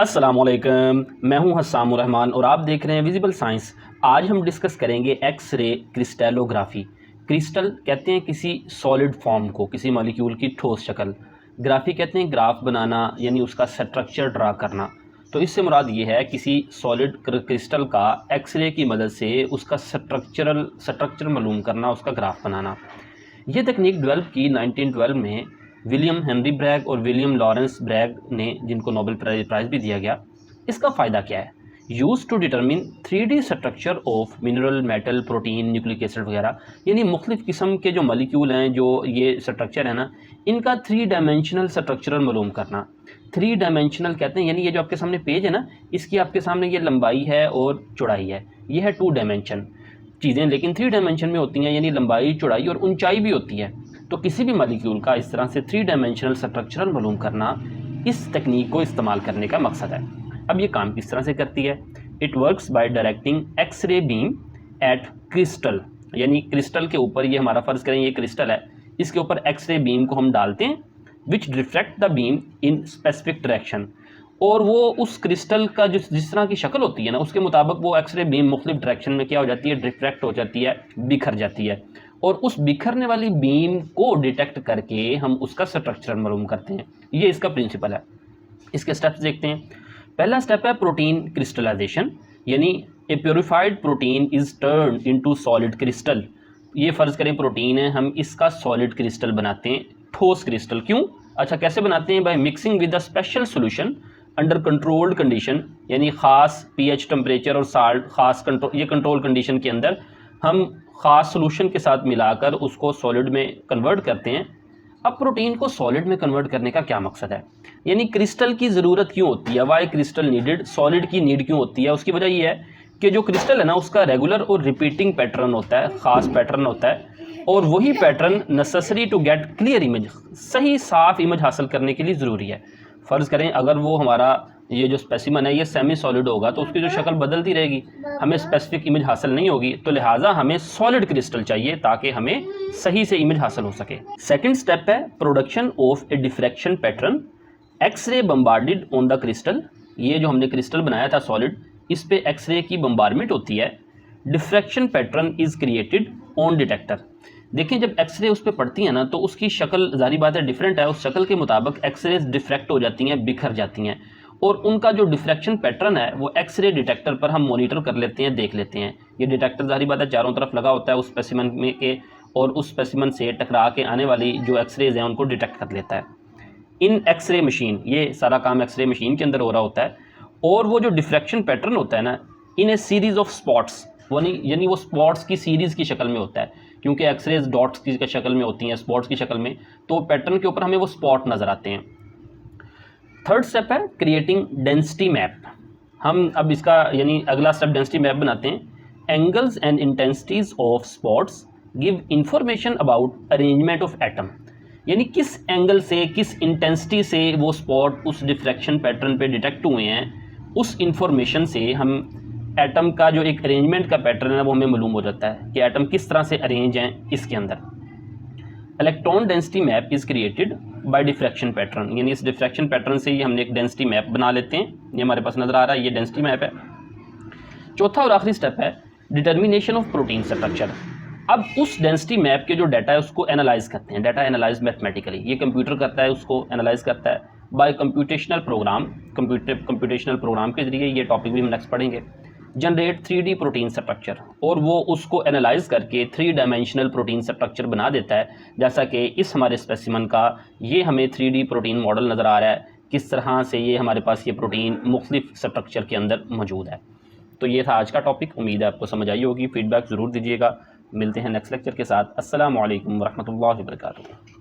अस्सलामुअलैकुम, मैं हूं हस्सामुर रहमान और आप देख रहे हैं विजिबल साइंस। आज हम डिस्कस करेंगे एक्स-रे क्रिस्टलोग्राफी। क्रिस्टल कहते हैं किसी सॉलिड फॉर्म को, किसी मॉलिक्यूल की ठोस शक्ल। ग्राफी कहते हैं ग्राफ बनाना, यानी उसका स्ट्रक्चर ड्रा करना। तो इससे मुराद ये है किसी सॉलिड क्रिस्टल का एक्स-रे की मदद से उसका स्ट्रक्चर मालूम करना, उसका ग्राफ बनाना। ये तकनीक डेवलप की 1912 में विलियम हेनरी ब्रैग और विलियम लॉरेंस ब्रैग ने, जिनको नोबेल प्राइज़ भी दिया गया। इसका फ़ायदा क्या है? Use to determine 3D structure of mineral, metal, protein, nucleic acid वगैरह, यानी मुख्तलिफ़ किस्म के जो मॉलिक्यूल हैं, जो ये स्ट्रक्चर है ना, इनका 3 डायमेंशनल स्ट्रक्चर मालूम करना। 3 डायमेंशनल कहते हैं, यानी ये जो आपके सामने पेज है ना, इसकी आपके सामने ये लंबाई है और चौड़ाई है, ये है 2 डायमेंशन चीज़ें, लेकिन 3 डायमेंशन में होती हैं, यानी लंबाई, चौड़ाई और ऊंचाई भी होती है। तो किसी भी मॉलिक्यूल का इस तरह से 3 डायमेंशनल स्ट्रक्चरल मालूम करना इस तकनीक को इस्तेमाल करने का मकसद है। अब ये काम किस तरह से करती है? It works by directing X-ray beam at crystal, यानी क्रिस्टल के ऊपर, ये हमारा फ़र्ज़ करें ये क्रिस्टल है, इसके ऊपर एक्स-रे बीम को हम डालते हैं, which reflect the beam in specific direction. और वो उस क्रिस्टल का जिस तरह की शक्ल होती है ना, उसके मुताबिक वो एक्स-रे बीम मुख्तलिफ डायरेक्शन में क्या हो जाती है, डिफ्रैक्ट हो जाती है, बिखर जाती है। और उस बिखरने वाली बीम को डिटेक्ट करके हम उसका स्ट्रक्चर मालूम करते हैं। ये इसका प्रिंसिपल है। इसके स्टेप्स देखते हैं। पहला स्टेप है प्रोटीन क्रिस्टलाइजेशन, यानी a purified protein is turn into solid crystal. ये फ़र्ज़ करें प्रोटीन है, हम इसका सॉलिड क्रिस्टल बनाते हैं, ठोस क्रिस्टल। क्यों? अच्छा, कैसे बनाते हैं? By mixing with a special solution under controlled condition, यानी ख़ास पीएच, टेम्परेचर और साल्ट, ख़ास कंट्रोल, ये कंट्रोल कंडीशन के अंदर हम ख़ास सोल्यूशन के साथ मिलाकर उसको सॉलिड में कन्वर्ट करते हैं। अब प्रोटीन को सॉलिड में कन्वर्ट करने का क्या मकसद है, यानी क्रिस्टल की ज़रूरत क्यों होती है? वाई क्रिस्टल नीडेड, सॉलिड की नीड क्यों होती है? उसकी वजह ये है कि जो क्रिस्टल है ना, उसका रेगुलर और रिपीटिंग पैटर्न होता है, ख़ास पैटर्न होता है, और वही pattern necessary to get clear image, सही साफ इमेज हासिल करने के लिए ज़रूरी है। फ़र्ज़ करें अगर वो हमारा ये जो स्पेसिमन है ये सेमी सॉलिड होगा तो उसकी जो शक्ल बदलती रहेगी, हमें स्पेसिफिक इमेज हासिल नहीं होगी, तो लिहाजा हमें सॉलिड क्रिस्टल चाहिए ताकि हमें सही से इमेज हासिल हो सके। सेकंड स्टेप है production of a diffraction pattern. X-ray bombarded on the crystal, ये जो हमने क्रिस्टल बनाया था सॉलिड, इस पे एक्स-रे की बम्बारमेंट होती है। Diffraction pattern is created on detector. देखें, जब एक्स-रे उस पर पड़ती है ना, तो उसकी शक्ल ज़ाहिर बात है डिफरेंट है, उस शक्ल के मुताबिक एक्स-रेज डिफ्रैक्ट हो जाती हैं, बिखर जाती हैं, और उनका जो डिफ्रैक्शन पैटर्न है वो एक्स-रे डिटेक्टर पर हम मॉनिटर कर लेते हैं, देख लेते हैं। ये डिटेक्टर ज़ाहिर बात है चारों तरफ लगा होता है उस स्पेसिमन में के, और उस स्पेसिमन से टकरा के आने वाली जो एक्स-रेज हैं उनको डिटेक्ट कर लेता है। इन एक्स-रे मशीन, ये सारा काम एक्स-रे मशीन के अंदर हो रहा होता है, और वो जो डिफ्रैक्शन पैटर्न होता है ना, इन ए सीरीज़ ऑफ स्पॉट्स, यानी वो स्पॉट्स की सीरीज़ की शक्ल में होता है, क्योंकि एक्स-रेज डॉट्स की शक्ल में होती हैं, स्पॉट्स की शक्ल में, तो पैटर्न के ऊपर हमें वो स्पॉट नज़र आते हैं। थर्ड स्टेप है क्रिएटिंग डेंसिटी मैप। हम अब इसका यानी अगला स्टेप डेंसिटी मैप बनाते हैं। Angles and intensities of spots give information about arrangement of atom, यानी किस एंगल से, किस इंटेंसिटी से वो स्पॉट उस डिफ्रैक्शन पैटर्न पे डिटेक्ट हुए हैं, उस इंफॉर्मेशन से हम एटम का जो एक अरेंजमेंट का पैटर्न है वो हमें मालूम हो जाता है कि एटम किस तरह से अरेंज हैं इसके अंदर। Electron density map is created by diffraction pattern, यानी इस डिफ्रैक्शन पैटर्न से ही हमने एक डेंसिटी मैप बना लेते हैं। ये हमारे पास नज़र आ रहा है, ये डेंसिटी मैप है। चौथा और आखिरी स्टेप है डिटर्मिनेशन ऑफ प्रोटीन स्ट्रक्चर। अब उस डेंसिटी मैप के जो डाटा है उसको एनालाइज करते हैं, डाटा एनालाइज मैथमेटिकली, ये कंप्यूटर करता है, उसको एनालाइज करता है by computational program. Computational program के जरिए, ये टॉपिक भी हम नेक्स्ट पढ़ेंगे, जनरेट 3D प्रोटीन स्ट्रक्चर, और वो उसको एनालाइज करके 3 डायमेंशनल प्रोटीन स्ट्रक्चर बना देता है। जैसा कि इस हमारे स्पेसिमन का ये हमें 3D प्रोटीन मॉडल नज़र आ रहा है, किस तरह से ये हमारे पास ये प्रोटीन मुख्तलिफ स्ट्रक्चर के अंदर मौजूद है। तो ये था आज का टॉपिक, उम्मीद है आपको समझ आई होगी। फीडबैक ज़रूर दीजिएगा। मिलते हैं नेक्स्ट लेक्चर के साथ। अस्सलामु अलैकुम वरहमतुल्लाहि वबरकातुहू।